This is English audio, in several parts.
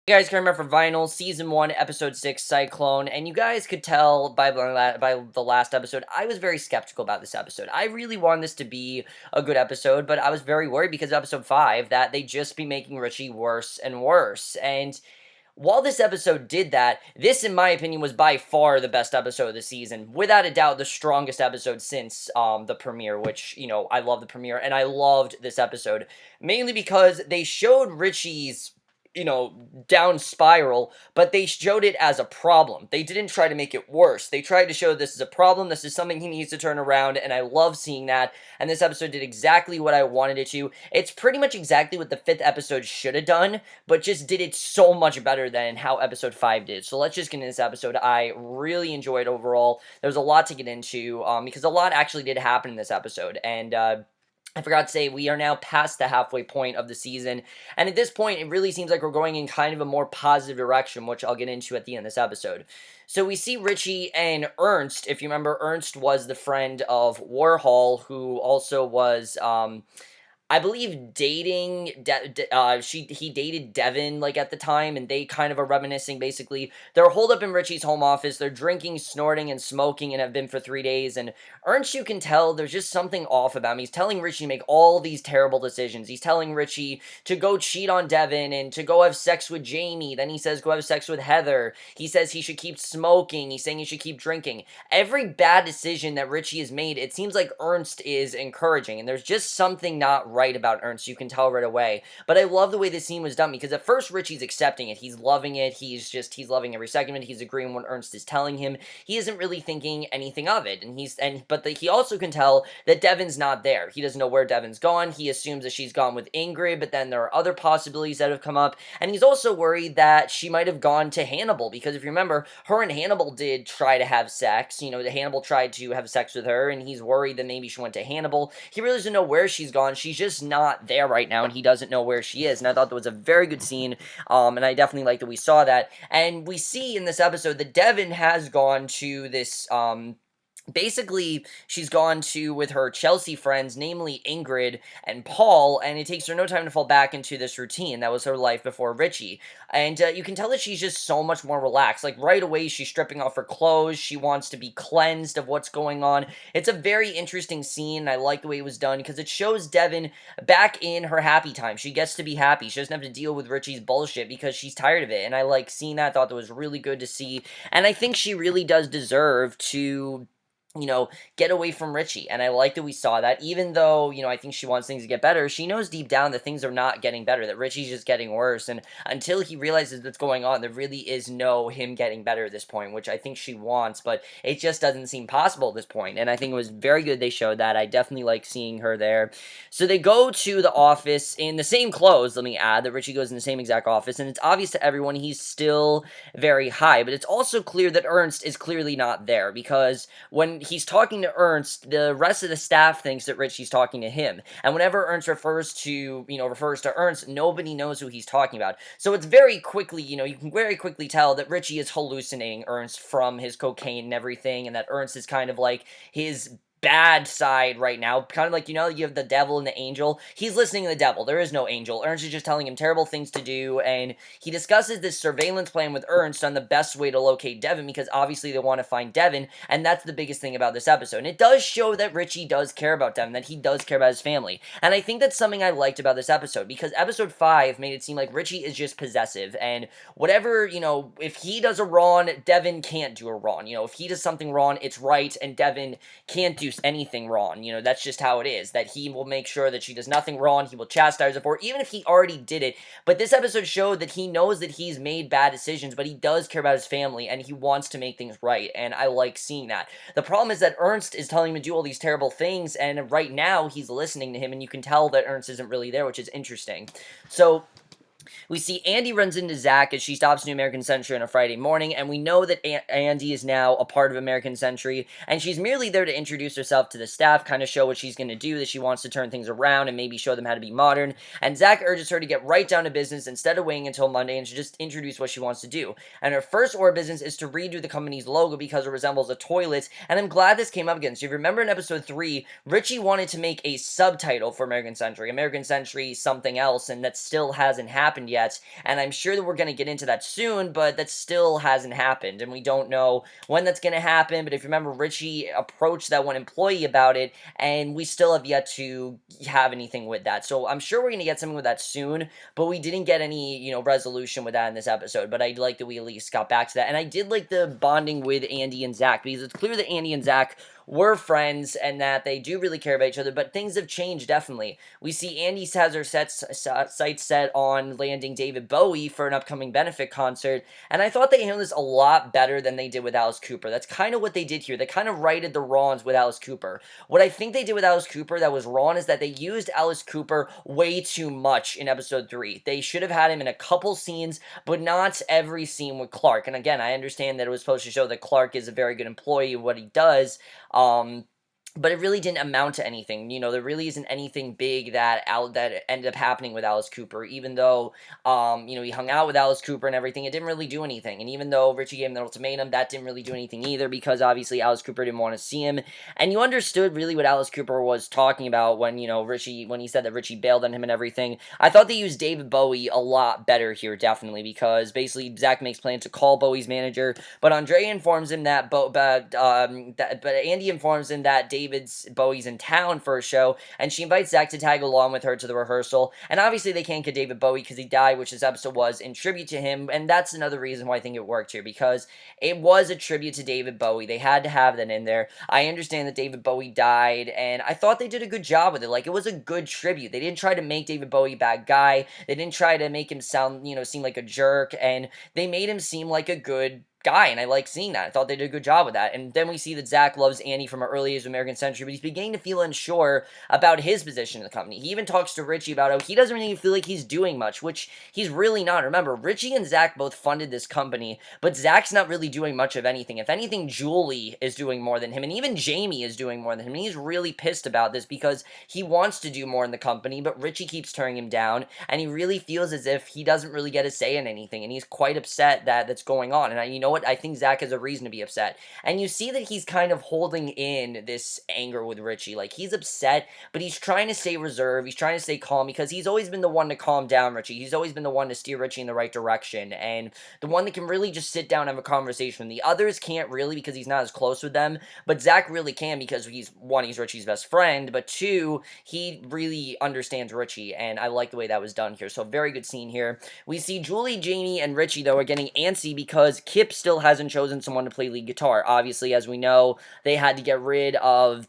You guys can remember for Vinyl, Season 1, Episode 6, Cyclone, and you guys could tell by the last episode, I was very skeptical about this episode. I really wanted this to be a good episode, but I was very worried because of Episode 5 that they'd just be making Richie worse and worse, and while this episode did that, this, in my opinion, was by far the best episode of the season. Without a doubt, the strongest episode since the premiere, which, I love the premiere, and I loved this episode. Mainly because they showed Richie's down spiral, but they showed it as a problem. They didn't try to make it worse. They tried to show this is a problem, this is something he needs to turn around, and I love seeing that, and this episode did exactly what I wanted it to. It's pretty much exactly what the 5th episode should have done, but just did it so much better than how episode 5 did. So let's just get into this episode. I really enjoyed overall. There was a lot to get into, because a lot actually did happen in this episode, and, I forgot to say, we are now past the halfway point of the season, and at this point, it really seems like we're going in kind of a more positive direction, which I'll get into at the end of this episode. So we see Richie and Ernst. If you remember, Ernst was the friend of Warhol, who also was, I believe dating, he dated Devon, like, at the time, and they kind of are reminiscing, basically. They're holed up in Richie's home office, they're drinking, snorting, and smoking, and have been for 3 days, and Ernst, you can tell, there's just something off about him. He's telling Richie to make all these terrible decisions. He's telling Richie to go cheat on Devon, and to go have sex with Jamie, then he says go have sex with Heather. He says he should keep smoking, he's saying he should keep drinking. Every bad decision that Richie has made, it seems like Ernst is encouraging, and there's just something not right about Ernst, you can tell right away. But I love the way this scene was done, because at first Richie's accepting it, he's loving it, he's loving every second of it, he's agreeing with what Ernst is telling him, he isn't really thinking anything of it, but he also can tell that Devon's not there, he doesn't know where Devon's gone, he assumes that she's gone with Ingrid, but then there are other possibilities that have come up, and he's also worried that she might have gone to Hannibal, because if you remember, her and Hannibal did try to have sex, Hannibal tried to have sex with her, and he's worried that maybe she went to Hannibal. He really doesn't know where she's gone, she's just not there right now, and he doesn't know where she is, and I thought that was a very good scene, and I definitely like that we saw that, and we see in this episode that Devon has gone to this, basically, she's gone to with her Chelsea friends, namely Ingrid and Paul, and it takes her no time to fall back into this routine. That was her life before Richie. And you can tell that she's just so much more relaxed. Like, right away, she's stripping off her clothes. She wants to be cleansed of what's going on. It's a very interesting scene, and I like the way it was done, because it shows Devon back in her happy time. She gets to be happy. She doesn't have to deal with Richie's bullshit, because she's tired of it, and I like seeing that. I thought that was really good to see, and I think she really does deserve to get away from Richie, and I like that we saw that, even though, I think she wants things to get better, she knows deep down that things are not getting better, that Richie's just getting worse, and until he realizes what's going on, there really is no him getting better at this point, which I think she wants, but it just doesn't seem possible at this point, and I think it was very good they showed that. I definitely like seeing her there. So they go to the office in the same clothes, let me add, that Richie goes in the same exact office, and it's obvious to everyone he's still very high, but it's also clear that Ernst is clearly not there, because when he's talking to Ernst, the rest of the staff thinks that Richie's talking to him. And whenever Ernst refers to Ernst, nobody knows who he's talking about. So it's very quickly, you can very quickly tell that Richie is hallucinating Ernst from his cocaine and everything, and that Ernst is kind of like his bad side right now, kind of like, you have the devil and the angel. He's listening to the devil. There is no angel. Ernst is just telling him terrible things to do, and he discusses this surveillance plan with Ernst on the best way to locate Devon, because obviously they want to find Devon, and that's the biggest thing about this episode. And it does show that Richie does care about Devon, that he does care about his family, and I think that's something I liked about this episode, because episode 5 made it seem like Richie is just possessive, and whatever, if he does a wrong, Devon can't do a wrong. If he does something wrong, it's right, and Devon can't do anything wrong. That's just how it is, that he will make sure that she does nothing wrong, he will chastise her for it, even if he already did it. But this episode showed that he knows that he's made bad decisions, but he does care about his family, and he wants to make things right, and I like seeing that. The problem is that Ernst is telling him to do all these terrible things, and right now, he's listening to him, and you can tell that Ernst isn't really there, which is interesting. So we see Andy runs into Zach as she stops New American Century on a Friday morning, and we know that Andy is now a part of American Century, and she's merely there to introduce herself to the staff, kind of show what she's going to do, that she wants to turn things around and maybe show them how to be modern, and Zach urges her to get right down to business instead of waiting until Monday and to just introduce what she wants to do. And her first order of business is to redo the company's logo because it resembles a toilet, and I'm glad this came up again. So if you remember in episode 3, Richie wanted to make a subtitle for American Century something else, and that still hasn't happened happened yet, and I'm sure that we're going to get into that soon, but that still hasn't happened, and we don't know when that's going to happen. But if you remember, Richie approached that one employee about it, and we still have yet to have anything with that. So I'm sure we're going to get something with that soon, but we didn't get any, resolution with that in this episode. But I like that we at least got back to that. And I did like the bonding with Andy and Zach, because it's clear that Andy and Zach were friends and that they do really care about each other, but things have changed definitely. We see Andy has her sights set on landing David Bowie for an upcoming benefit concert, and I thought they handled this a lot better than they did with Alice Cooper. That's kind of what they did here. They kind of righted the wrongs with Alice Cooper. What I think they did with Alice Cooper that was wrong is that they used Alice Cooper way too much in episode 3. They should have had him in a couple scenes, but not every scene with Clark. And again, I understand that it was supposed to show that Clark is a very good employee of what he does, but it really didn't amount to anything. There really isn't anything big that ended up happening with Alice Cooper, even though, he hung out with Alice Cooper and everything. It didn't really do anything. And even though Richie gave him the ultimatum, that didn't really do anything either, because obviously Alice Cooper didn't want to see him. And you understood really what Alice Cooper was talking about when, when he said that Richie bailed on him and everything. I thought they used David Bowie a lot better here, definitely, because basically Zach makes plans to call Bowie's manager, but Andrea informs him that, but Andy informs him that Bowie's in town for a show, and she invites Zach to tag along with her to the rehearsal. And obviously they can't get David Bowie because he died, which this episode was in tribute to him, and that's another reason why I think it worked here, because it was a tribute to David Bowie. They had to have that in there. I understand that David Bowie died, and I thought they did a good job with it. Like, it was a good tribute. They didn't try to make David Bowie a bad guy. They didn't try to make him seem like a jerk, and they made him seem like a good guy, and I like seeing that. I thought they did a good job with that. And then we see that Zach loves Andy from an early age of American Century, but he's beginning to feel unsure about his position in the company. He even talks to Richie about how he doesn't really feel like he's doing much, which he's really not. Remember, Richie and Zach both funded this company, but Zach's not really doing much of anything. If anything, Julie is doing more than him, and even Jamie is doing more than him, and he's really pissed about this because he wants to do more in the company, but Richie keeps turning him down, and he really feels as if he doesn't really get a say in anything, and he's quite upset that that's going on. And you know what? I think Zach has a reason to be upset. And you see that he's kind of holding in this anger with Richie. Like, he's upset, but he's trying to stay reserved. He's trying to stay calm, because he's always been the one to calm down Richie. He's always been the one to steer Richie in the right direction, and the one that can really just sit down and have a conversation. The others can't really, because he's not as close with them, but Zach really can, because he's Richie's best friend, but two, he really understands Richie, and I like the way that was done here. So very good scene here. We see Julie, Jamie, and Richie, though, are getting antsy because Kip still hasn't chosen someone to play lead guitar. Obviously, as we know, they had to get rid of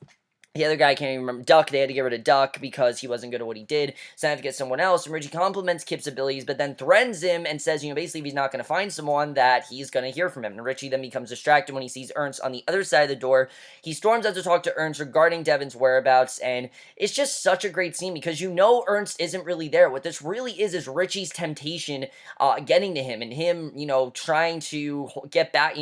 the other guy, I can't even remember, Duck. They had to get rid of Duck because he wasn't good at what he did, so they had to get someone else. And Richie compliments Kip's abilities, but then threatens him and says, basically if he's not going to find someone, that he's going to hear from him. And Richie then becomes distracted when he sees Ernst on the other side of the door. He storms out to talk to Ernst regarding Devon's whereabouts, and it's just such a great scene, because Ernst isn't really there. What this really is Richie's temptation getting to him, and him, trying to get back,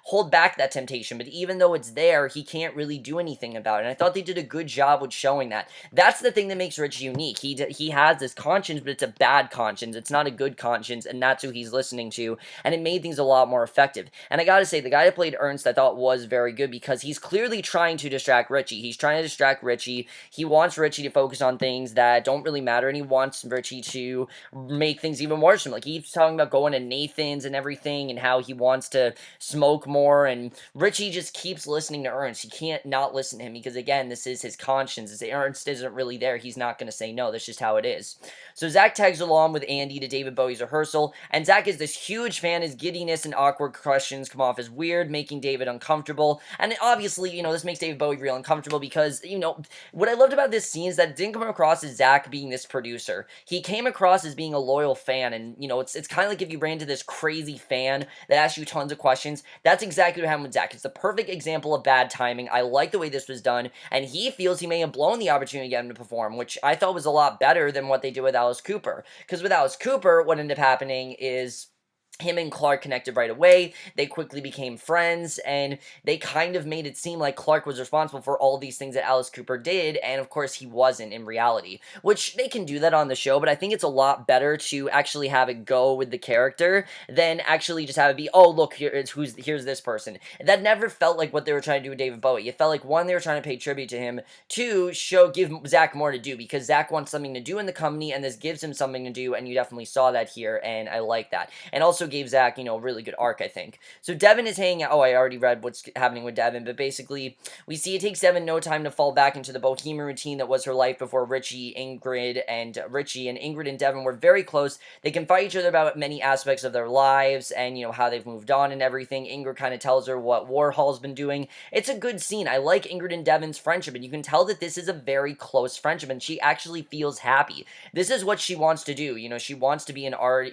hold back that temptation. But even though it's there, he can't really do anything about it. And I thought they did a good job with showing that. That's the thing that makes Richie unique. He has this conscience, but it's a bad conscience. It's not a good conscience, and that's who he's listening to, and it made things a lot more effective. And I gotta say, the guy that played Ernst I thought was very good, because he's clearly trying to distract Richie. He's trying to distract Richie. He wants Richie to focus on things that don't really matter, and he wants Richie to make things even worse. Like, he's talking about going to Nathan's and everything, and how he wants to smoke more, and Richie just keeps listening to Ernst. He can't not listen to him, because again, this is his conscience. If Ernst isn't really there, he's not going to say no. That's just how it is. So Zach tags along with Andy to David Bowie's rehearsal, and Zach is this huge fan. His giddiness and awkward questions come off as weird, making David uncomfortable. And obviously, this makes David Bowie real uncomfortable, because, what I loved about this scene is that it didn't come across as Zach being this producer. He came across as being a loyal fan, and, it's kind of like if you ran into this crazy fan that asks you tons of questions. That's exactly what happened with Zach. It's the perfect example of bad timing. I like the way this was done, and he feels he may have blown the opportunity to get him to perform, which I thought was a lot better than what they did with Alice Cooper. Because with Alice Cooper, what ended up happening is him and Clark connected right away. They quickly became friends, and they kind of made it seem like Clark was responsible for all these things that Alice Cooper did, and of course he wasn't in reality. Which they can do that on the show, but I think it's a lot better to actually have it go with the character than actually just have it be, oh look, here's this person. That never felt like what they were trying to do with David Bowie. It felt like, one, they were trying to pay tribute to him, two, give Zach more to do, because Zach wants something to do in the company, and this gives him something to do, and you definitely saw that here, and I like that. And also gave Zach, a really good arc, I think. So Devon is hanging out. Oh, I already read what's happening with Devon, but basically, we see it takes Devon no time to fall back into the bohemian routine that was her life before Richie and Ingrid and Devon were very close. They can fight each other about many aspects of their lives and, how they've moved on and everything. Ingrid kind of tells her what Warhol's been doing. It's a good scene. I like Ingrid and Devon's friendship, and you can tell that this is a very close friendship, and she actually feels happy. This is what she wants to do. She wants to be an art.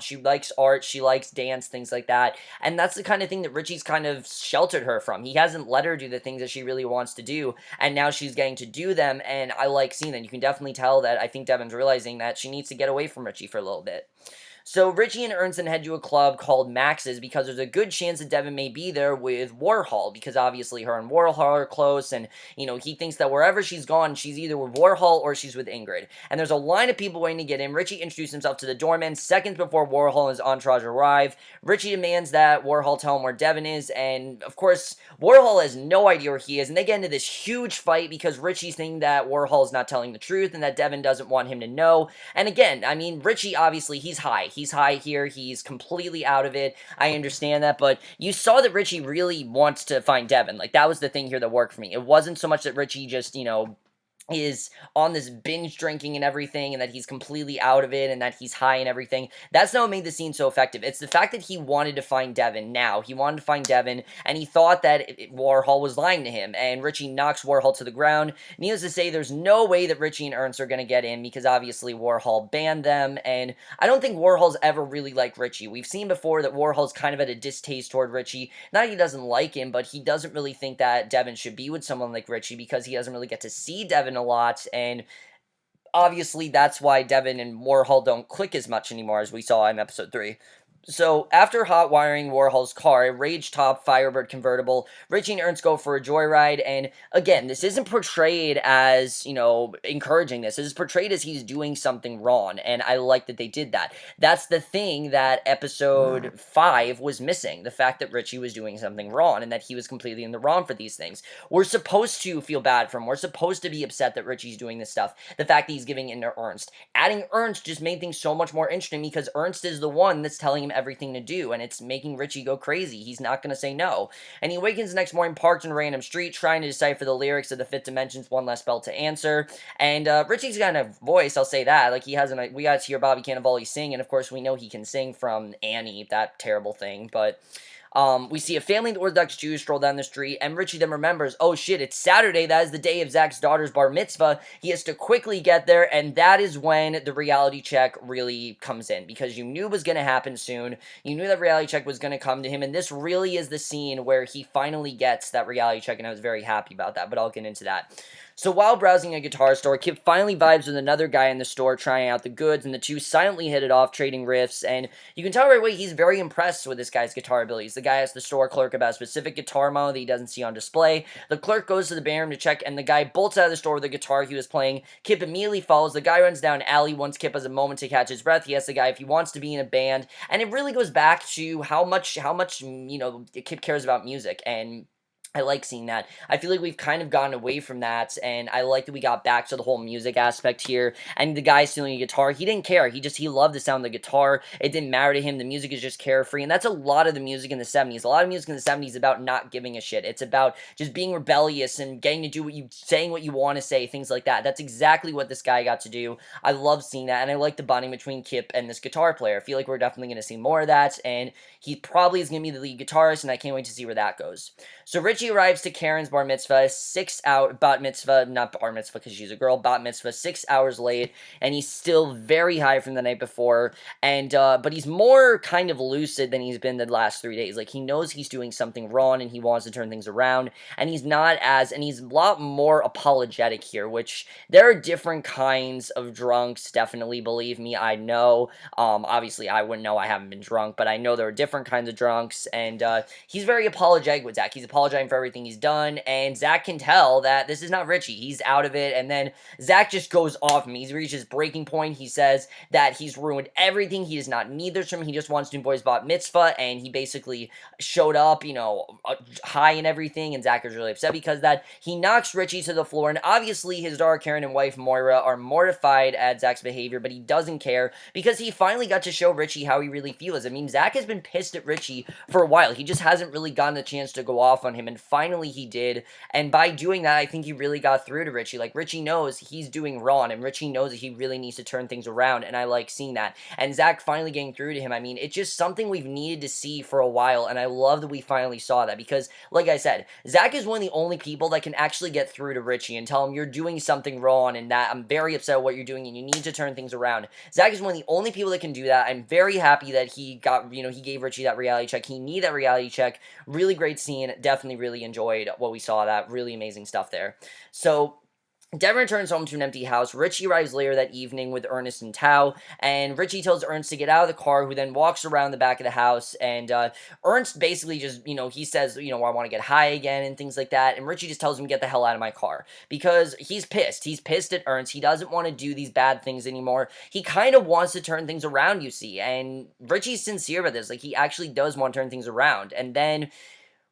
She likes art. She likes dance, things like that. And that's the kind of thing that Richie's kind of sheltered her from. He hasn't let her do the things that she really wants to do, and now she's getting to do them, and I like seeing that. You can definitely tell that I think Devon's realizing that she needs to get away from Richie for a little bit. So Richie and Ernst head to a club called Max's because there's a good chance that Devon may be there with Warhol, because obviously her and Warhol are close, and, he thinks that wherever she's gone, she's either with Warhol or she's with Ingrid. And there's a line of people waiting to get in. Richie introduces himself to the doorman seconds before Warhol and his entourage arrive. Richie demands that Warhol tell him where Devon is, and, of course, Warhol has no idea where he is, and they get into this huge fight because Richie's thinking that Warhol's not telling the truth and that Devon doesn't want him to know. And again, I mean, Richie, obviously, he's high. He's high here. He's completely out of it. I understand that, but you saw that Richie really wants to find Devon. Like, that was the thing here that worked for me. It wasn't so much that Richie just, is on this binge drinking and everything, and that he's completely out of it, and that he's high and everything. That's not what made the scene so effective. It's the fact that he wanted to find Devon now. He wanted to find Devon, and he thought that Warhol was lying to him, and Richie knocks Warhol to the ground. Needless to say, there's no way that Richie and Ernst are going to get in, because obviously Warhol banned them, and I don't think Warhol's ever really liked Richie. We've seen before that Warhol's kind of at a distaste toward Richie. Not that he doesn't like him, but he doesn't really think that Devon should be with someone like Richie, because he doesn't really get to see Devon a lot, and obviously that's why Devon and Warhol don't click as much anymore as we saw in episode 3. So, after hot wiring Warhol's car, a rage-top Firebird convertible, Richie and Ernst go for a joyride, and again, this isn't portrayed as, encouraging this. This is portrayed as he's doing something wrong, and I like that they did that. That's the thing that episode 5 was missing, the fact that Richie was doing something wrong, and that he was completely in the wrong for these things. We're supposed to feel bad for him. We're supposed to be upset that Richie's doing this stuff. The fact that he's giving in to Ernst. Adding Ernst just made things so much more interesting, because Ernst is the one that's telling him everything to do, and it's making Richie go crazy. He's not going to say no. And he awakens the next morning, parked in a random street, trying to decipher the lyrics of the Fifth Dimension's One Less Spell to Answer. And Richie's got a voice, I'll say that. Like, he has we got to hear Bobby Cannavale sing, and of course we know he can sing from Annie, that terrible thing, but we see a family of Orthodox Jews stroll down the street, and Richie then remembers, oh shit, it's Saturday, that is the day of Zach's daughter's bar mitzvah. He has to quickly get there, and that is when the reality check really comes in, because you knew it was going to happen soon. You knew that reality check was going to come to him, and this really is the scene where he finally gets that reality check, and I was very happy about that, but I'll get into that. So while browsing a guitar store, Kip finally vibes with another guy in the store trying out the goods, and the two silently hit it off, trading riffs, and you can tell right away he's very impressed with this guy's guitar abilities. The guy asks the store clerk about a specific guitar model that he doesn't see on display. The clerk goes to the band room to check, and the guy bolts out of the store with the guitar he was playing. Kip immediately follows. The guy runs down an alley. Once Kip has a moment to catch his breath, he asks the guy if he wants to be in a band, and it really goes back to how much Kip cares about music, and I like seeing that. I feel like we've kind of gotten away from that, and I like that we got back to the whole music aspect here, and the guy stealing a guitar, he didn't care. He loved the sound of the guitar. It didn't matter to him. The music is just carefree, and that's a lot of the music in the 70s. A lot of music in the 70s is about not giving a shit. It's about just being rebellious and getting to do saying what you want to say, things like that. That's exactly what this guy got to do. I love seeing that, and I like the bonding between Kip and this guitar player. I feel like we're definitely going to see more of that, and he probably is going to be the lead guitarist, and I can't wait to see where that goes. So Richie Richie arrives to Karen's bar mitzvah, bat mitzvah, not bar mitzvah because she's a girl, bat mitzvah, 6 hours late, and he's still very high from the night before, and, but he's more kind of lucid than he's been the last 3 days. Like, he knows he's doing something wrong, and he wants to turn things around, and he's a lot more apologetic here, which there are different kinds of drunks, definitely, believe me, I know. Obviously, I wouldn't know, I haven't been drunk, but I know there are different kinds of drunks, and, he's very apologetic with Zach. He's apologizing for everything he's done, and Zach can tell that this is not Richie. He's out of it, and then Zach just goes off him. He's reached his breaking point. He says that he's ruined everything. He does not need this from him. He just wants to do boys bat mitzvah, and he basically showed up, high and everything, and Zach is really upset because of that. He knocks Richie to the floor, and obviously his daughter Karen and wife Moira are mortified at Zach's behavior, but he doesn't care because he finally got to show Richie how he really feels. I mean, Zach has been pissed at Richie for a while. He just hasn't really gotten a chance to go off on him, and finally he did, and by doing that, I think he really got through to Richie. Like, Richie knows he's doing wrong, and Richie knows that he really needs to turn things around, and I like seeing that, and Zach finally getting through to him. I mean, it's just something we've needed to see for a while, and I love that we finally saw that, because, like I said, Zach is one of the only people that can actually get through to Richie and tell him, you're doing something wrong, and that I'm very upset at what you're doing, and you need to turn things around. Zach is one of the only people that can do that. I'm very happy that he got, he gave Richie that reality check. He needed that reality check. Really great scene. Definitely really enjoyed what we saw. That really amazing stuff there. So Devon returns home to an empty house. Richie arrives later that evening with Ernest and Tao, and Richie tells Ernst to get out of the car, who then walks around the back of the house, and Ernst basically just, he says, I want to get high again and things like that, and Richie just tells him, get the hell out of my car, because he's pissed. He's pissed at Ernst. He doesn't want to do these bad things anymore. He kind of wants to turn things around, you see, and Richie's sincere about this. Like, he actually does want to turn things around, and then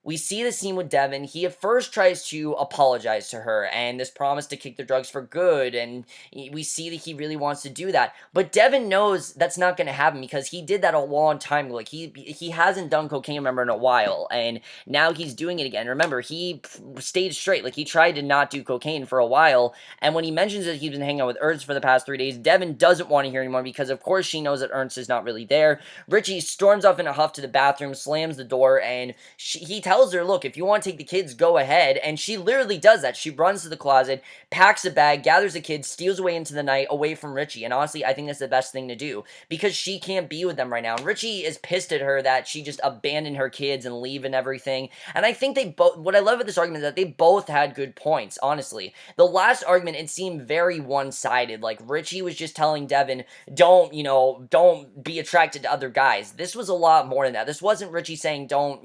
we see the scene with Devon. He at first tries to apologize to her, and this promise to kick the drugs for good, and we see that he really wants to do that. But Devon knows that's not going to happen, because he did that a long time ago. Like, he hasn't done cocaine, remember, in a while, and now he's doing it again. Remember, he stayed straight. Like, he tried to not do cocaine for a while, and when he mentions that he's been hanging out with Ernst for the past 3 days, Devon doesn't want to hear anymore, because of course she knows that Ernst is not really there. Richie storms off in a huff to the bathroom, slams the door, and he tells her, look, if you want to take the kids, go ahead, and she literally does that. She runs to the closet, packs a bag, gathers the kids, steals away into the night, away from Richie, and honestly, I think that's the best thing to do, because she can't be with them right now, and Richie is pissed at her that she just abandoned her kids and leave and everything, and I think they both, what I love about this argument is that they both had good points, honestly. The last argument, it seemed very one-sided. Like, Richie was just telling Devon, don't be attracted to other guys. This was a lot more than that. This wasn't Richie saying, don't,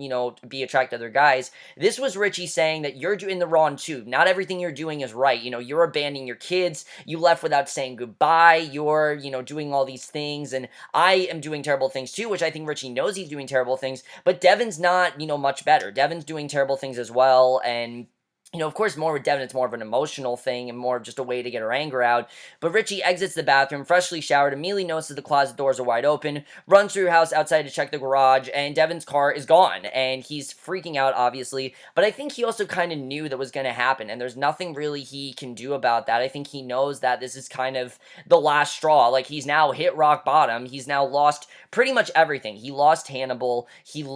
be attracted to other guys. This was Richie saying that you're doing the wrong too. Not everything you're doing is right. You're abandoning your kids. You left without saying goodbye. You're, doing all these things, and I am doing terrible things too, which I think Richie knows he's doing terrible things, but Devon's not, much better. Devon's doing terrible things as well, and of course, more with Devon, it's more of an emotional thing and more of just a way to get her anger out. But Richie exits the bathroom, freshly showered, immediately notices the closet doors are wide open, runs through her house outside to check the garage, and Devon's car is gone. And he's freaking out, obviously. But I think he also kind of knew that was going to happen, and there's nothing really he can do about that. I think he knows that this is kind of the last straw. Like, he's now hit rock bottom. He's now lost pretty much everything. He lost Hannibal. He's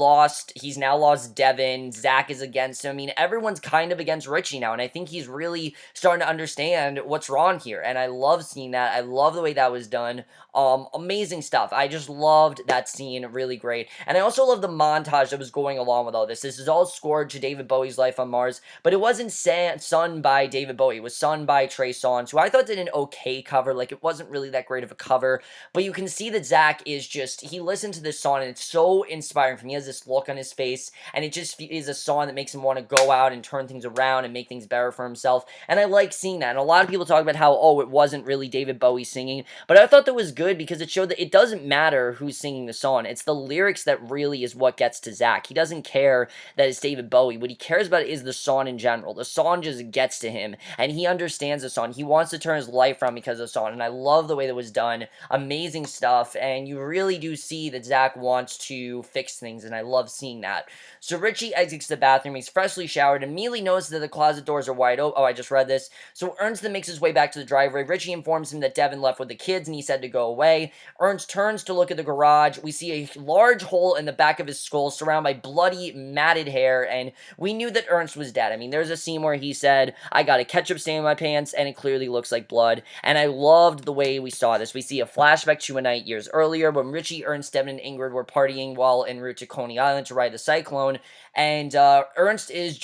now lost Devon. Zach is against him. I mean, everyone's kind of against Richie now, and I think he's really starting to understand what's wrong here, and I love seeing that. I love the way that was done. Amazing stuff. I just loved that scene. Really great. And I also love the montage that was going along with all this. This is all scored to David Bowie's Life on Mars, but it wasn't sung by David Bowie. It was sung by Trey Songz, who I thought did an okay cover. Like, it wasn't really that great of a cover, but you can see that Zach is just, he listened to this song, and it's so inspiring for me. He has this look on his face, and it just is a song that makes him want to go out and turn things around and make things better for himself, and I like seeing that. And a lot of people talk about how, oh, it wasn't really David Bowie singing, but I thought that was good because it showed that it doesn't matter who's singing the song. It's the lyrics that really is what gets to Zach. He doesn't care that it's David Bowie. What he cares about is the song in general. The song just gets to him, and he understands the song. He wants to turn his life around because of the song, and I love the way that was done. Amazing stuff, and you really do see that Zach wants to fix things, and I love seeing that. So Richie exits the bathroom. He's freshly showered, immediately notices that the closet doors are wide open. Oh, I just read this. So Ernst then makes his way back to the driveway. Richie informs him that Devon left with the kids and he said to go away. Ernst turns to look at the garage. We see a large hole in the back of his skull surrounded by bloody, matted hair, and we knew that Ernst was dead. I mean, there's a scene where he said, I got a ketchup stain in my pants, and it clearly looks like blood, and I loved the way we saw this. We see a flashback to a night years earlier when Richie, Ernst, Devon, and Ingrid were partying while en route to Coney Island to ride the Cyclone, and Ernst is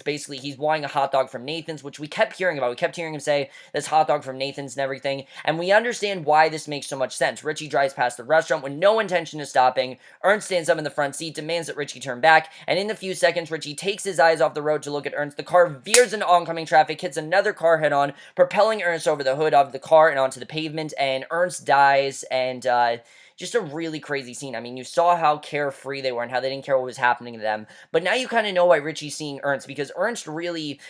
basically, he's wanting a hot dog from Nathan's, which we kept hearing about. We kept hearing him say, this hot dog from Nathan's and everything, and we understand why this makes so much sense. Richie drives past the restaurant with no intention of stopping. Ernst stands up in the front seat, demands that Richie turn back, and in the few seconds, Richie takes his eyes off the road to look at Ernst. The car veers into oncoming traffic, hits another car head-on, propelling Ernst over the hood of the car and onto the pavement, and Ernst dies, and, just a really crazy scene. I mean, you saw how carefree they were and how they didn't care what was happening to them. But now you kind of know why Richie's seeing Ernst, because Ernst really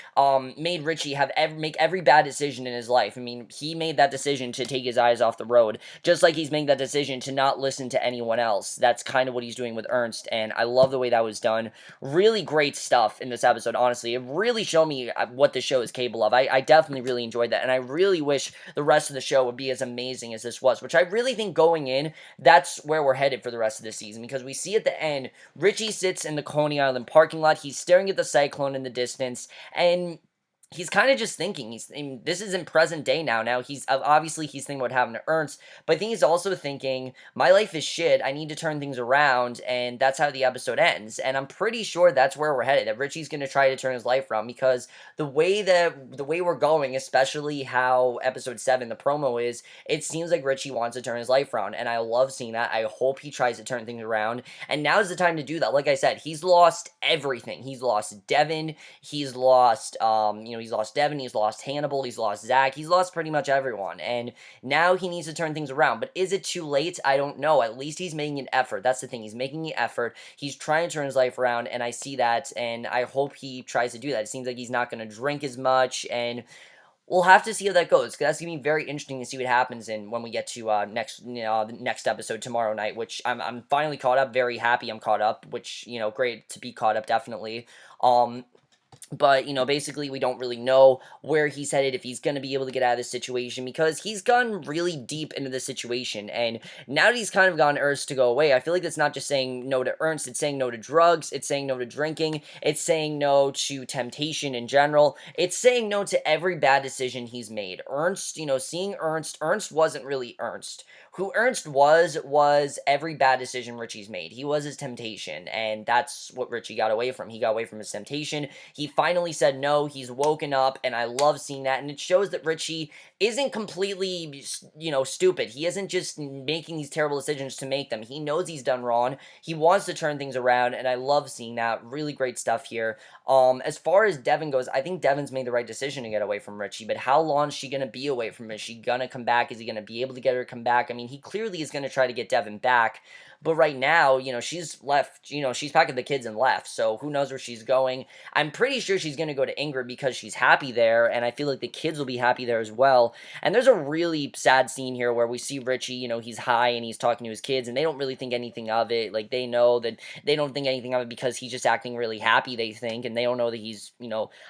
made Richie make every bad decision in his life. I mean, he made that decision to take his eyes off the road, just like he's making that decision to not listen to anyone else. That's kind of what he's doing with Ernst, and I love the way that was done. Really great stuff in this episode, honestly. It really showed me what the show is capable of. I definitely really enjoyed that, and I really wish the rest of the show would be as amazing as this was, which I really think going in, that's where we're headed for the rest of the season, because we see at the end, Richie sits in the Coney Island parking lot, he's staring at the Cyclone in the distance, and he's kind of just thinking, this is in present day now. Now, obviously, he's thinking what happened to Ernst, but I think he's also thinking, my life is shit, I need to turn things around, and that's how the episode ends, and I'm pretty sure that's where we're headed, that Richie's going to try to turn his life around, because the way we're going, especially how episode 7, the promo is, it seems like Richie wants to turn his life around, and I love seeing that. I hope he tries to turn things around, and now's the time to do that. Like I said, he's lost everything. He's lost Devon, he's lost, he's lost Devon, he's lost Hannibal, he's lost Zach, he's lost pretty much everyone, and now he needs to turn things around. But is it too late? I don't know. At least he's making an effort. That's the thing. He's making the effort. He's trying to turn his life around, and I see that, and I hope he tries to do that. It seems like he's not going to drink as much, and we'll have to see how that goes, because that's going to be very interesting to see what happens when we get to the next episode tomorrow night, which I'm finally caught up, very happy I'm caught up, which, great to be caught up, definitely. But, basically we don't really know where he's headed, if he's going to be able to get out of this situation, because he's gone really deep into the situation, and now that he's kind of gotten Ernst to go away, I feel like it's not just saying no to Ernst, it's saying no to drugs, it's saying no to drinking, it's saying no to temptation in general, it's saying no to every bad decision he's made. Ernst, seeing Ernst wasn't really Ernst. Who Ernst was every bad decision Richie's made. He was his temptation, and that's what Richie got away from. He got away from his temptation. He finally said no. He's woken up, and I love seeing that, and it shows that Richie isn't completely, stupid. He isn't just making these terrible decisions to make them. He knows he's done wrong. He wants to turn things around, and I love seeing that. Really great stuff here. As far as Devon goes, I think Devon's made the right decision to get away from Richie, but how long is she going to be away from him? Is she going to come back? Is he going to be able to get her to come back? I mean, he clearly is going to try to get Devon back, but right now, she's left, she's packing the kids and left, so who knows where she's going. I'm pretty sure she's going to go to Ingrid because she's happy there, and I feel like the kids will be happy there as well. And there's a really sad scene here where we see Richie, he's high and he's talking to his kids, and they don't really think anything of it. Like, they know that they don't think anything of it because he's just acting really happy, they think, and they don't know that he's,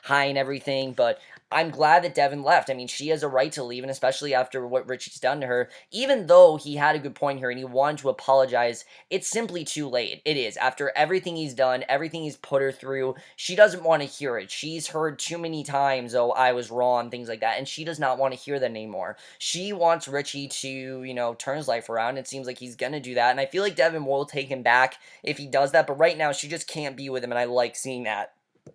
high and everything, but I'm glad that Devon left. I mean, she has a right to leave, and especially after what Richie's done to her, even though he had a good point here and he wanted to apologize, it's simply too late. It is. After everything he's done, everything he's put her through, she doesn't want to hear it. She's heard too many times, oh, I was wrong, things like that, and she does not want to hear that anymore. She wants Richie to, turn his life around. It seems like he's gonna do that, and I feel like Devon will take him back if he does that, but right now, she just can't be with him, and I like seeing that.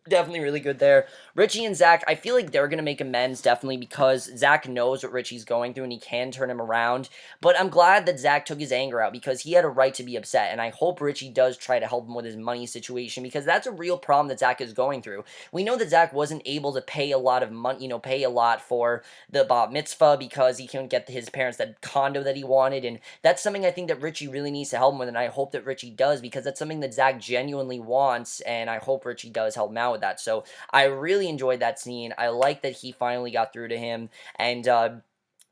Definitely really good there. Richie and Zach, I feel like they're going to make amends, definitely, because Zach knows what Richie's going through and he can turn him around. But I'm glad that Zach took his anger out because he had a right to be upset. And I hope Richie does try to help him with his money situation because that's a real problem that Zach is going through. We know that Zach wasn't able to pay a lot of money, pay a lot for the bat mitzvah because he couldn't get his parents that condo that he wanted. And that's something I think that Richie really needs to help him with. And I hope that Richie does because that's something that Zach genuinely wants. And I hope Richie does help him out with that. So I really enjoyed that scene. I like that he finally got through to him, and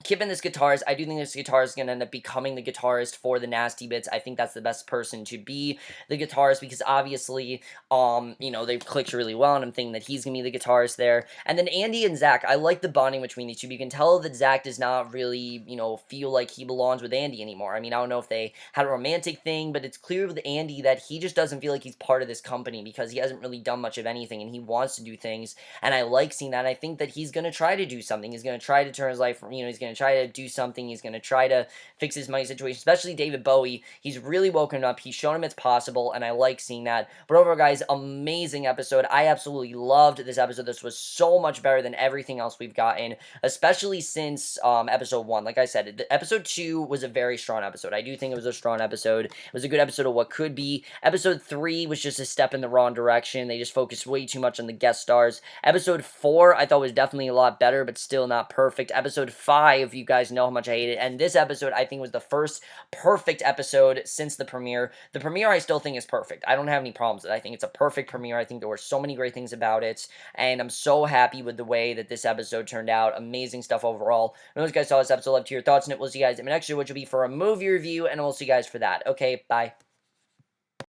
Keeping this guitarist, I do think this guitarist is going to end up becoming the guitarist for the Nasty Bits. I think that's the best person to be the guitarist because obviously, they've clicked really well, and I'm thinking that he's going to be the guitarist there. And then Andy and Zach, I like the bonding between these two. You can tell that Zach does not really, feel like he belongs with Andy anymore. I mean, I don't know if they had a romantic thing, but it's clear with Andy that he just doesn't feel like he's part of this company because he hasn't really done much of anything, and he wants to do things, and I like seeing that. I think that he's going to try to do something. He's going to try to turn his life, he's going to try to do something. He's going to try to fix his money situation, especially David Bowie. He's really woken up. He's shown him it's possible, and I like seeing that. But overall, guys, amazing episode. I absolutely loved this episode. This was so much better than everything else we've gotten, especially since episode 1. Like I said, episode 2 was a very strong episode. I do think it was a strong episode. It was a good episode of what could be. Episode 3 was just a step in the wrong direction. They just focused way too much on the guest stars. Episode 4, I thought was definitely a lot better, but still not perfect. Episode 5, you guys know how much I hate it. And this episode, I think, was the first perfect episode since the premiere. The premiere, I still think, is perfect. I don't have any problems with it. I think it's a perfect premiere. I think there were so many great things about it. And I'm so happy with the way that this episode turned out. Amazing stuff overall. I know you guys saw this episode. Love to hear your thoughts on it. We'll see you guys in the next video, which will be for a movie review. And we'll see you guys for that. Okay, bye.